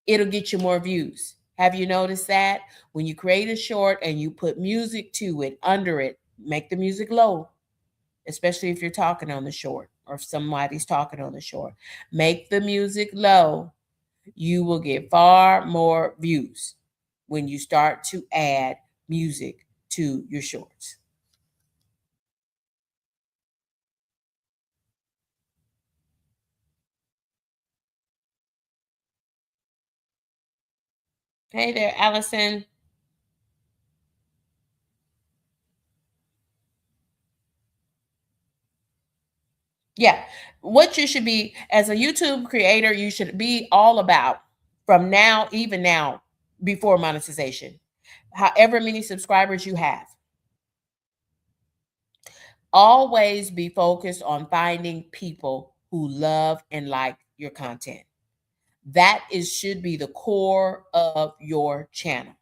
It'll get you more views. Have you noticed that? When you create a short and you put music to it, under it, make the music low, especially if you're talking on the short or if somebody's talking on the short. Make the music low. You will get far more views when you start to add music to your shorts. Hey there, Allison. Yeah. What you should be as a YouTube creator, you should be all about from now, even now, before monetization, however many subscribers you have. Always be focused on finding people who love and like your content. That is should be the core of your channel.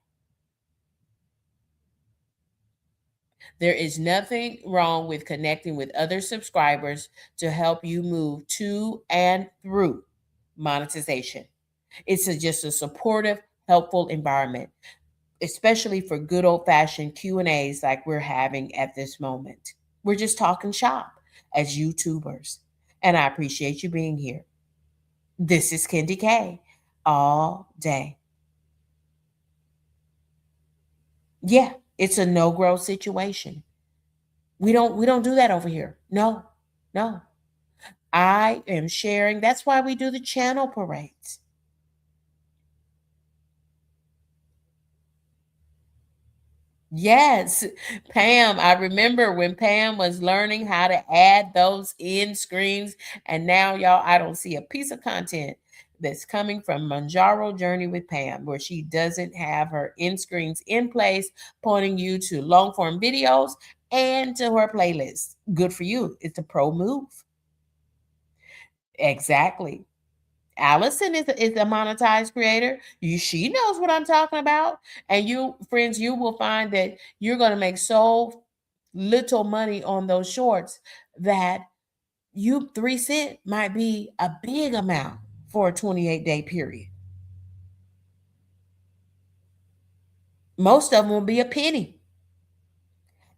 There is nothing wrong with connecting with other subscribers to help you move to and through monetization. Just a supportive, helpful environment, especially for good old-fashioned Q&As like we're having at this moment. We're just talking shop as YouTubers, and I appreciate you being here. This is KendyK all day. Yeah, it's a no-growth situation. We don't do that over here. No, no. I am sharing. That's why we do the channel parades. Yes, Pam. I remember when Pam was learning how to add those end screens, and now y'all, I don't see a piece of content that's coming from Manjaro Journey with Pam where she doesn't have her end screens in place, pointing you to long form videos and to her playlist. Good for you. It's a pro move. Exactly. Allison is a monetized creator. She knows what I'm talking about. And you, friends, you will find that you're going to make so little money on those shorts that 3 cents might be a big amount for a 28-day period. Most of them will be a penny.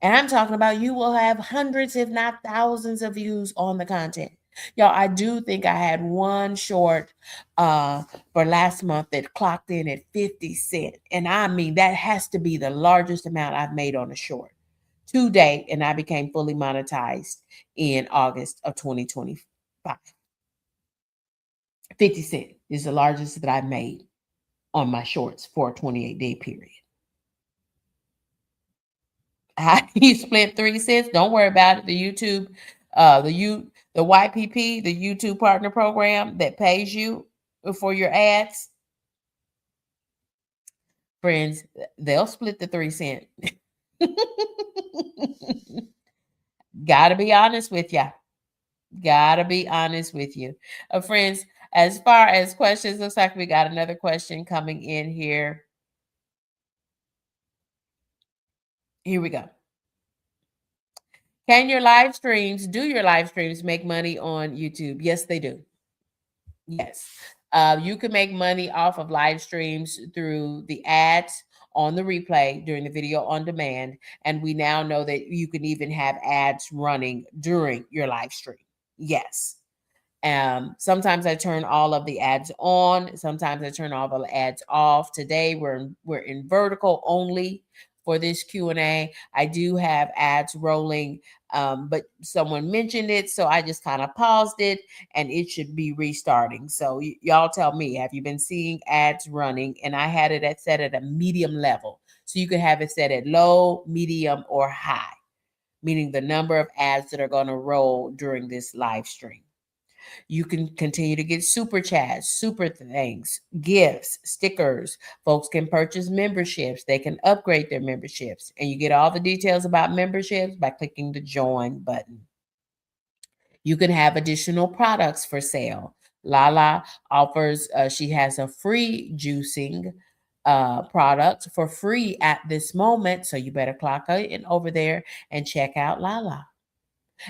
And I'm talking about you will have hundreds, if not thousands, of views on the content. Y'all, I do think I had one short for last month that clocked in at 50 cents. And I mean, that has to be the largest amount I've made on a short to date. And I became fully monetized in August of 2025. 50 cents is the largest that I've made on my shorts for a 28-day period. How you split 3 cents? Don't worry about it. The YouTube, the YPP, the YouTube Partner Program that pays you for your ads, friends, they'll split the 3 cents. Gotta be honest with you. Gotta be honest with you, friends. As far as questions, looks like we got another question coming in here. Here we go. Can your live streams, do your live streams make money on YouTube? Yes, they do. Yes. You can make money off of live streams through the ads on the replay during the video on demand. And we now know that you can even have ads running during your live stream. Yes. Sometimes I turn all of the ads on. Sometimes I turn all the ads off. Today we're in vertical only for this Q&A. I do have ads rolling, but someone mentioned it, so I just kind of paused it, and it should be restarting. So y'all tell me, have you been seeing ads running? And I had it set at a medium level, so you could have it set at low, medium, or high, meaning the number of ads that are going to roll during this live stream. You can continue to get super chats, super things, gifts, stickers. Folks can purchase memberships. They can upgrade their memberships. And you get all the details about memberships by clicking the join button. You can have additional products for sale. Lala offers, she has a free juicing product for free at this moment. So you better clock in over there and check out Lala.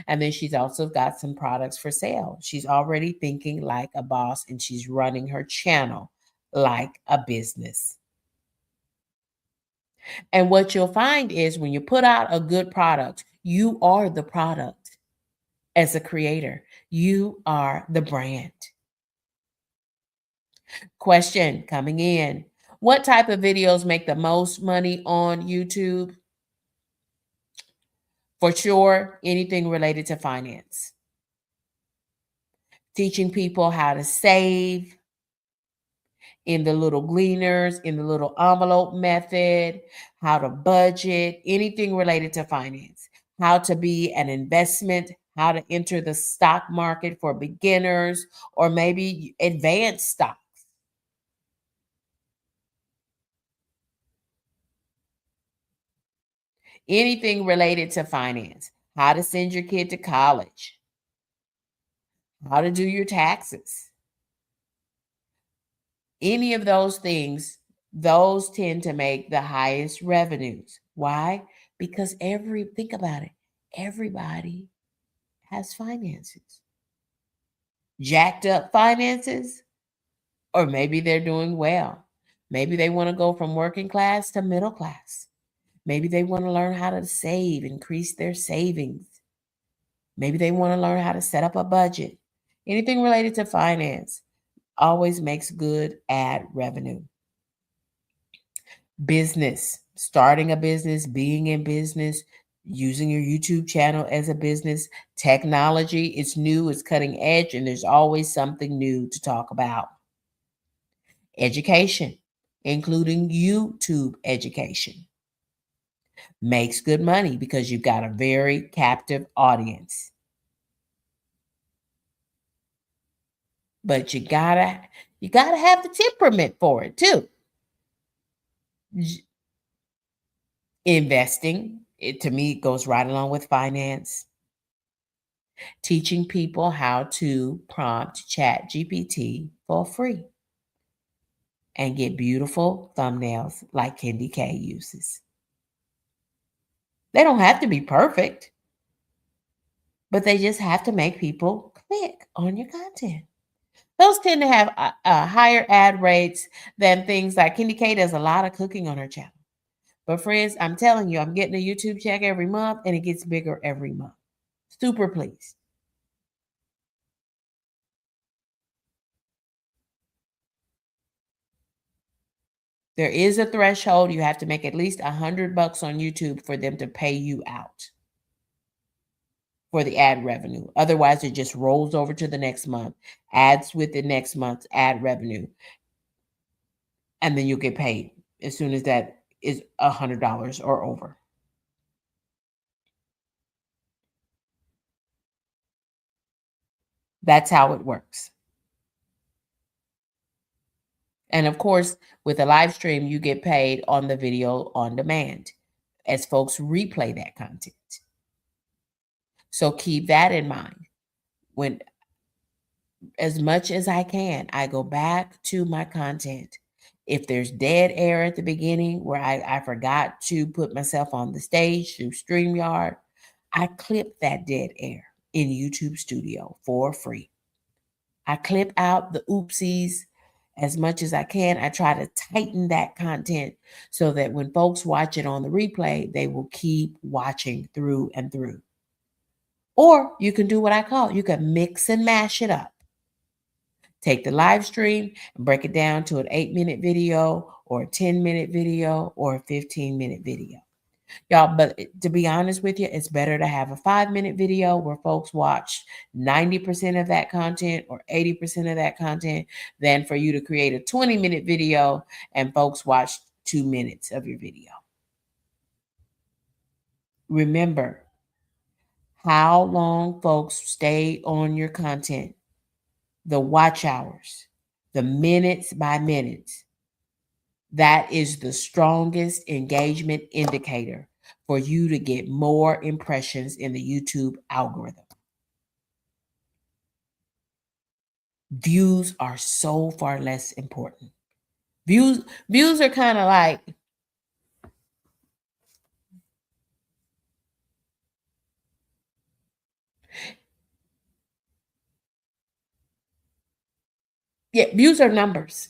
And then she's also got some products for sale. She's already thinking like a boss, and she's running her channel like a business. And what you'll find is when you put out a good product, you are the product. As a creator, you are the brand. Question coming in. What type of videos make the most money on YouTube? For sure, anything related to finance. Teaching people how to save in the little gleaners, in the little envelope method, how to budget, anything related to finance, how to be an investment, how to enter the stock market for beginners, or maybe advanced stocks. Anything related to finance, how to send your kid to college, how to do your taxes. Any of those things, those tend to make the highest revenues. Why? Because think about it, everybody has finances. Jacked up finances, or maybe they're doing well. Maybe they want to go from working class to middle class. Maybe they want to learn how to save, increase their savings. Maybe they want to learn how to set up a budget. Anything related to finance always makes good ad revenue. Business, starting a business, being in business, using your YouTube channel as a business. Technology, it's new, it's cutting edge, and there's always something new to talk about. Education, including YouTube education, makes good money because you've got a very captive audience. But you gotta have the temperament for it too. Investing, it to me goes right along with finance. teaching people how to prompt Chat GPT for free and get beautiful thumbnails like KendyK uses. They don't have to be perfect, but they just have to make people click on your content. Those tend to have higher ad rates than things like KendyK does a lot of cooking on her channel. But friends, I'm telling you, I'm getting a YouTube check every month and it gets bigger every month. Super pleased. There is a threshold. You have to make at least $100 on YouTube for them to pay you out for the ad revenue. Otherwise, it just rolls over to the next month, adds with the next month's ad revenue, and then you'll get paid as soon as that is $100 or over. That's how it works. And of course, with a live stream, you get paid on the video on demand as folks replay that content. So keep that in mind. When, as much as I can, I go back to my content. If there's dead air at the beginning where I forgot to put myself on the stage through StreamYard, I clip that dead air in YouTube Studio for free. I clip out the oopsies as much as I can. I try to tighten that content so that when folks watch it on the replay, they will keep watching through and through. Or you can do what I call, you can mix and mash it up. Take the live stream and break it down to an 8-minute video or a 10-minute video or a 15-minute video. Y'all, but to be honest with you, it's better to have a 5-minute video where folks watch 90% of that content or 80% of that content than for you to create a 20-minute video and folks watch 2 minutes of your video. Remember, how long folks stay on your content, the watch hours, the minutes by minutes, that is the strongest engagement indicator for you to get more impressions in the YouTube algorithm. Views are so far less important. Views are kind of like, yeah, views are numbers.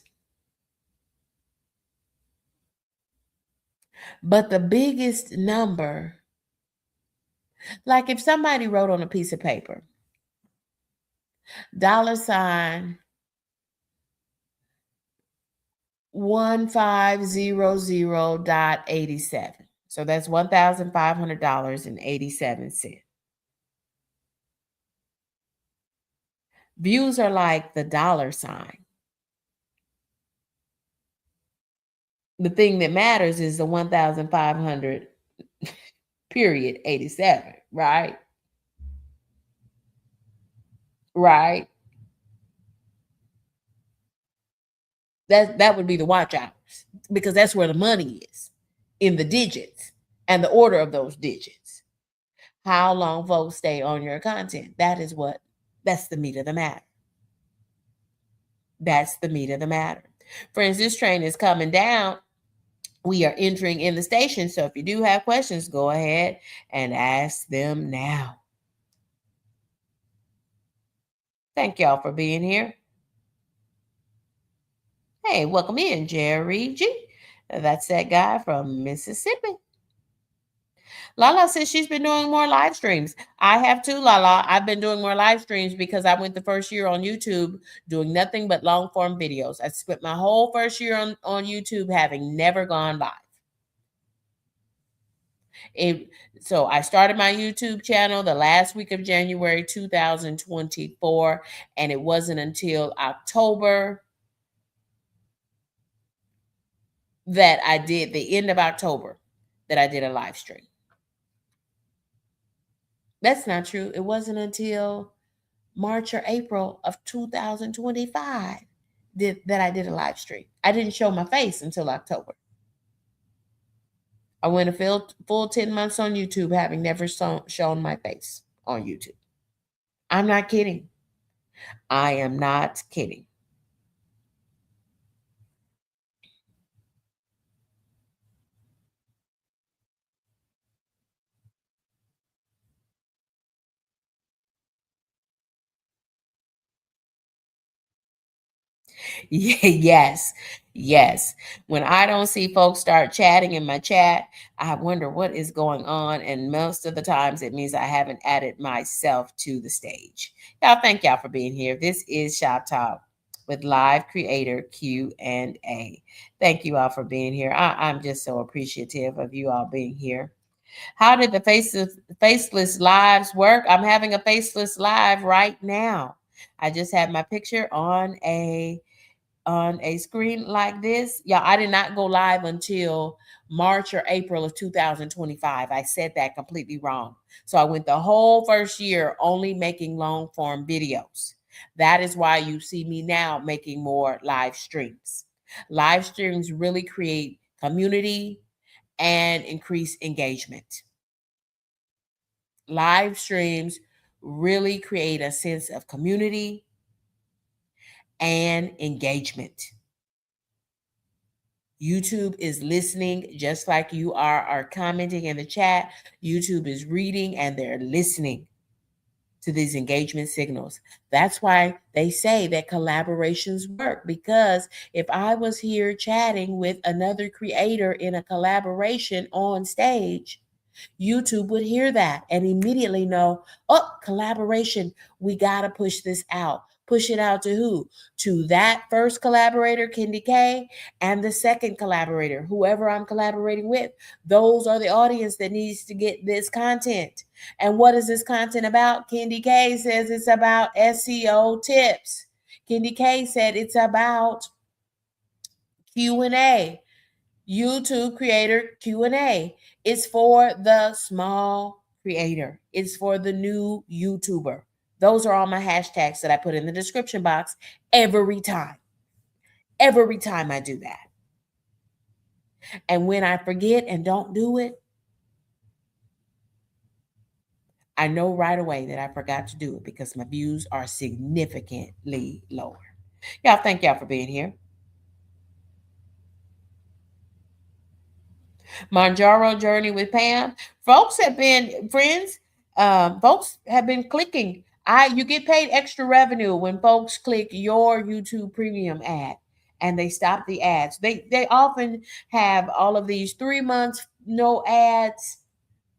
But the biggest number, like if somebody wrote on a piece of paper, $1500.87. So that's $1,500.87. Views are like the dollar sign. The thing that matters is the 1,500 period 87, right? Right. That would be the watch hours because that's where the money is, in the digits and the order of those digits. How long folks stay on your content. That's the meat of the matter. That's the meat of the matter. Friends, this train is coming down. We are entering in the station. So if you do have questions, go ahead and ask them now. Thank y'all for being here. Hey, welcome in, Jerry G. That's that guy from Mississippi. Lala says she's been doing more live streams. I have too, Lala. I've been doing more live streams because I went the first year on YouTube doing nothing but long form videos. I spent my whole first year on YouTube having never gone live. So I started my YouTube channel the last week of January 2024, and it wasn't until October that I did, the end of October, that I did a live stream. That's not true. It wasn't until March or April of 2025 that I did a live stream. I didn't show my face until October. I went a full 10 months on YouTube having never shown my face on YouTube. I'm not kidding. I am not kidding. Yes, yes. When I don't see folks start chatting in my chat, I wonder what is going on. And most of the times it means I haven't added myself to the stage. Y'all, thank y'all for being here. This is Shop Talk with live creator Q&A. Thank you all for being here. I'm just so appreciative of you all being here. How did the faceless lives work? I'm having a faceless live right now. I just had my picture on a screen like this. Yeah, I did not go live until March or April of 2025. I said that completely wrong. So I went the whole first year only making long form videos. That is why you see me now making more live streams. Live streams really create community and increase engagement. Live streams really create a sense of community and engagement. YouTube is listening just like you are commenting in the chat. YouTube is reading and they're listening to these engagement signals. That's why they say that collaborations work, because if I was here chatting with another creator in a collaboration on stage, YouTube would hear that and immediately know, oh, collaboration, we got to push this out. Push it out to who? To that first collaborator, KendyK, and the second collaborator, whoever I'm collaborating with. Those are the audience that needs to get this content. And what is this content about? KendyK says it's about SEO tips. KendyK said it's about Q&A. YouTube creator Q&A. It's for the small creator. It's for the new YouTuber. Those are all my hashtags that I put in the description box every time. Every time I do that. And when I forget and don't do it, I know right away that I forgot to do it because my views are significantly lower. Y'all, thank y'all for being here. Manjaro Journey with Pam. Folks have been friends. Folks have been clicking. You get paid extra revenue when folks click your YouTube premium ad and they stop the ads. They often have all of these 3 months no ads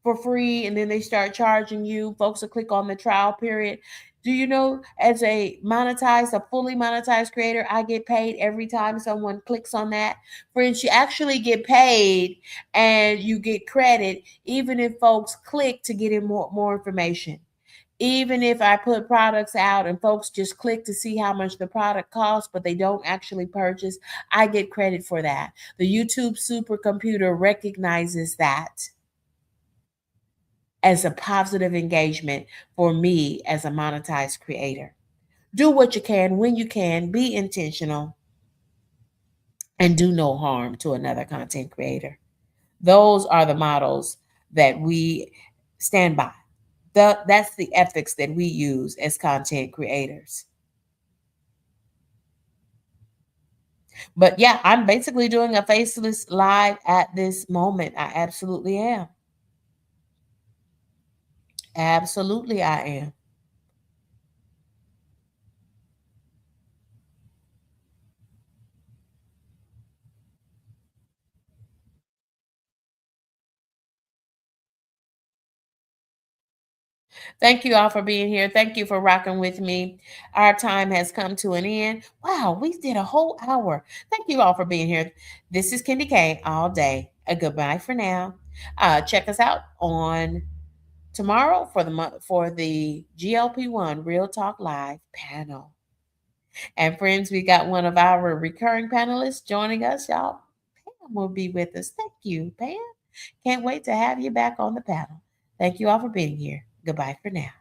for free, and then they start charging you. Folks will click on the trial period. Do you know, as a fully monetized creator, I get paid every time someone clicks on that? Friends, you actually get paid and you get credit even if folks click to get in more information. Even if I put products out and folks just click to see how much the product costs, but they don't actually purchase, I get credit for that. The YouTube supercomputer recognizes that as a positive engagement for me as a monetized creator. Do what you can when you can, be intentional, and do no harm to another content creator. Those are the models that we stand by. That's the ethics that we use as content creators. But yeah, I'm basically doing a faceless live at this moment. I absolutely am. Absolutely, I am. Thank you all for being here. Thank you for rocking with me. Our time has come to an end. Wow, we did a whole hour. Thank you all for being here. This is KendyK all day. A goodbye for now. Check us out on tomorrow for the GLP-1 Real Talk Live panel. And friends, we got one of our recurring panelists joining us, y'all. Pam will be with us. Thank you, Pam. Can't wait to have you back on the panel. Thank you all for being here. Goodbye for now.